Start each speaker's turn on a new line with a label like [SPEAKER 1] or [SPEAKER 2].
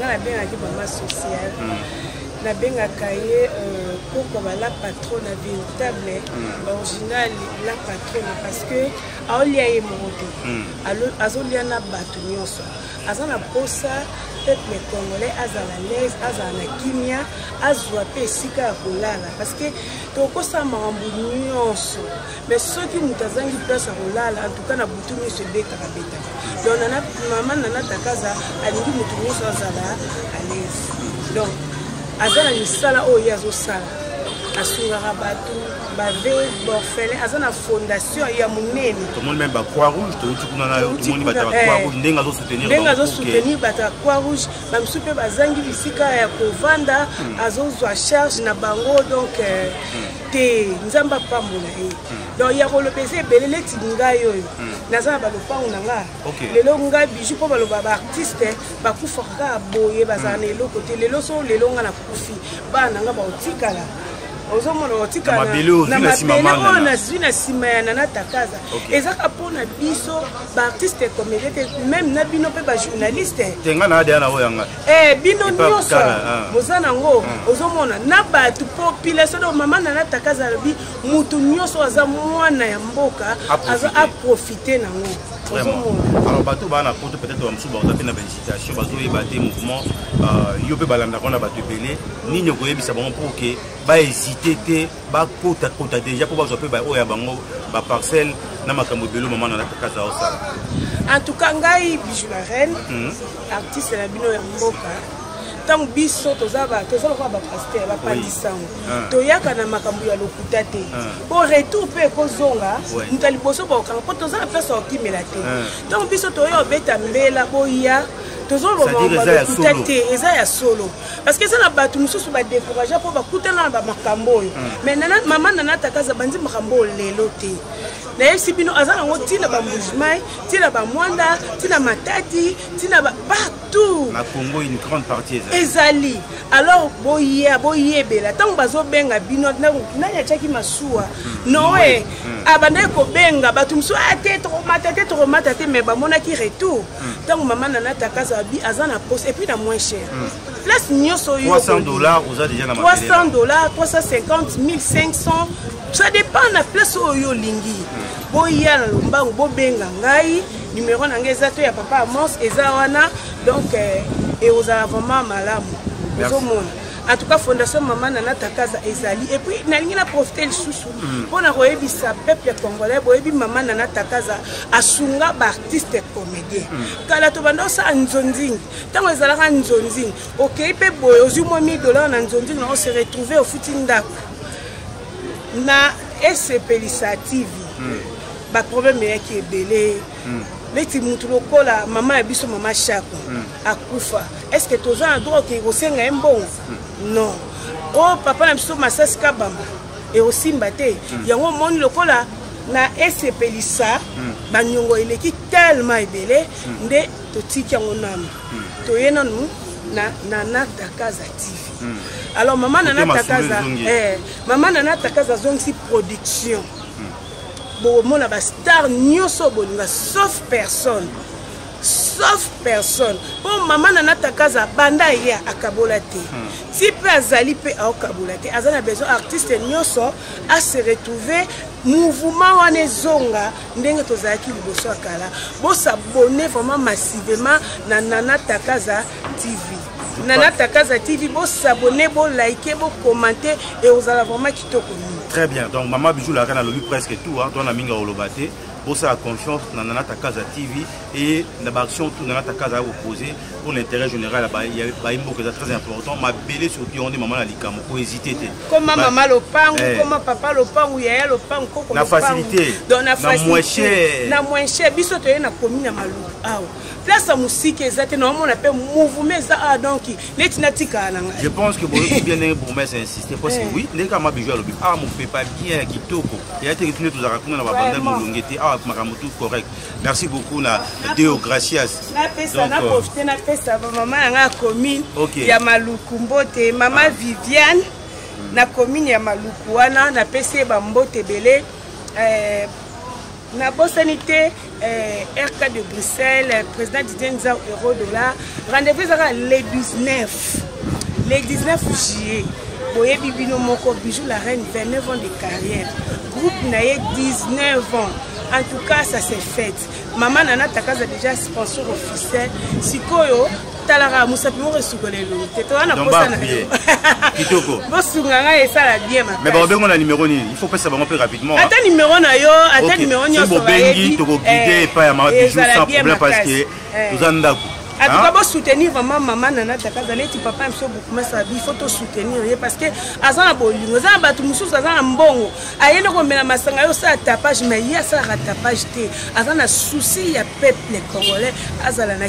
[SPEAKER 1] na benga ki mama social na benga kaye pourquoi la patronne véritable original la patronne parce que aolia ye moto azolia na bato nyonso azana posa peuple congolais azala l'aise azala kimia azwa pe esika ya kolala parce que tokosa makambo nyonso mais soki moto azangi place ya kolala en tout cas na butu nyonso ebekaka betaka donc nana mama nana takaza alingi moto nyonso azala à l'aise donc azana misala oyo azosala asungaka bato bave borfele azana fondation ya monene
[SPEAKER 2] tout le monde même ba croix rouge tout le monde ba croix rouge ndenga zo soutenir
[SPEAKER 1] bata croix rouge ba msupe bazangi bisika ya kovanda azozwa charge na bango donc te nzamba pambola donc ya kolopese belele tinga yoyo nazana ba lopango nanga lelo nga biju po baloba ba artiste ba kufaka boye bazana eloko te lelo so lelo nga na kufi ba nanga ba otikala ozomona otikala na mabele na zina sima ya nana takaza ezaka pona biso ba artiste comédien même na bino pe ba journaliste
[SPEAKER 2] tenga na dia na oyanga
[SPEAKER 1] bino nyonso mozana ngo ozomona na batu population do mama nana takaza bi mutu nyonso aza mwana ya mboka aza a profiter nango.
[SPEAKER 2] Alors bateau bana poto peut-être on msuba on a fait une citation bateau et bateau mouvement yo pe balanda kona bateau belé ni nyoko yebisa bango pour que ba hésiter te ba kota déjà pour ba zo pe ba oya bango ba parcelle na makambo belo maman na takaza osala.
[SPEAKER 1] En tout cas ngai Bijou la reine artiste na bino ya mboka tant biso tozaba ba pasteur ba pandisango toyaka na makambo ya lokuta te po retour pe kozonga ntali boso ba kan po tozala place okimela te tant biso toyo beta mbela boya tozolo ba lokuta te eza ya solo parce que ça na batu mususu ba décourager po ba kutana ba makambo yo mais nana mama nana takaza bandi makambo lelo te na yesi bino azana ngo tina ba mbujimai tina ba mwanda tina matati tina ba partout
[SPEAKER 2] na Congo une grande partie
[SPEAKER 1] ezali alors boye bela tango bazo benga bino na ya chaki masuwa noé abanda ko benga batu msu ate trop matate mais ba mona ki retour tango mama nana takaza bi azana poste et puis na moins cher place nyoso yo
[SPEAKER 2] $300 vous a déjà na
[SPEAKER 1] $300 350 1500 ça dépend na place oyo lingi boya na lombango bobenga ngai numéro na ngeza to ya papa Amos eza wana donc et aux vraiment malamu ozomona en tout cas fondation mama nana takaza ezali et puis nalingi na profiter le susu pona koyebisa peuple congolais boyebi mama nana takaza asunga ba artiste comédien kala to bando sa nzonzing tango ezalaka nzonzing okay pe boy ozumo $1000 na nzonzing na on se retrouver au futinda na SPLISA TV ba problème yaki ebele leti mutu lokola mama ya biso mama Chako akufa est-ce que toza na droit ke kosenga embongo non oh papa na biso Masasi Kabamba e osimba te yango moni lokola na SPLISA banyongo eleki tellement ebele nde totiki yango nanu toyena nu na nana takaza TV alors maman nana takaza maman nana takaza zongsi production bon mona ba star nyonso bolinga sauf personne bon maman nana takaza banda ya akabola te si pe azali pe akabola te azana besoin artiste nyonso a se retrouver mouvement wana zonga ndenge tozalaki liboso akala bo s'abonner vraiment massivement na nana takaza TV. Nana takaza TV, bo s'abonner, bo liker, bo commenter et vous allez vraiment quitter.
[SPEAKER 2] Très bien. Donc maman Bijou la kana lobi presque tout hein. Toi na minga olobate. Pour ça confiance dans Nana Takaza TV et la action tout Nana Takaza opposé pour l'intérêt général il y a une mot qui est très important ma belé sur qui on dit maman la likamo faut hésiter
[SPEAKER 1] comment maman le pango comment papa le pango yaya le pango koko
[SPEAKER 2] la facilité
[SPEAKER 1] donc la facilité na moins cher biso to na commune malu ah place à musique exacte non on appelle mouvement ça donc netina tika nanga
[SPEAKER 2] je pense que beaucoup bien pour mettre insister parce que oui les kama Bijou le ah mon fait pas bien kitoko il a été retourné tous à raconter na ba bande molongete ah makamutu correct merci beaucoup na Deo gracias
[SPEAKER 1] na pesa na profiter na pesa maman nga commune ya Maluku mbote maman Viviane na commune ya Maluku wana na pesa ba mbote belé na bosanité RK de Bruxelles, président Didier Nzao Euro-Dollar. Rendez-vous sera le 19 juillet. Boye Bibino Moko Bijou la reine, 29 ans de carrière. Groupe Naye, 19 ans. En tout cas, ça s'est fait. Maman Nana Takaza déjà sponsor officiel. Sikoyo, Talara Moussa Pimo Resugolelo. Tétoana Posana.
[SPEAKER 2] Kitoko.
[SPEAKER 1] Bosunganga et ça la bien ma.
[SPEAKER 2] Mais bon, on a numéro ni. Il faut pas savoir un peu rapidement.
[SPEAKER 1] Attends numéro na yo, attends numéro ni.
[SPEAKER 2] C'est bon bengi, toko guider pas ma bijou sans problème parce que nous en avons.
[SPEAKER 1] En tout cas, pour soutenir vraiment maman Nana Takaza, tu papa me sauve beaucoup, mais ça il faut te soutenir parce que azana bolingo, azana batu mususu azana mbongo. Ayeno ko mena masanga yo ça tapage mais il y a ça ratapage té. Azana souci ya peuple congolais, azala na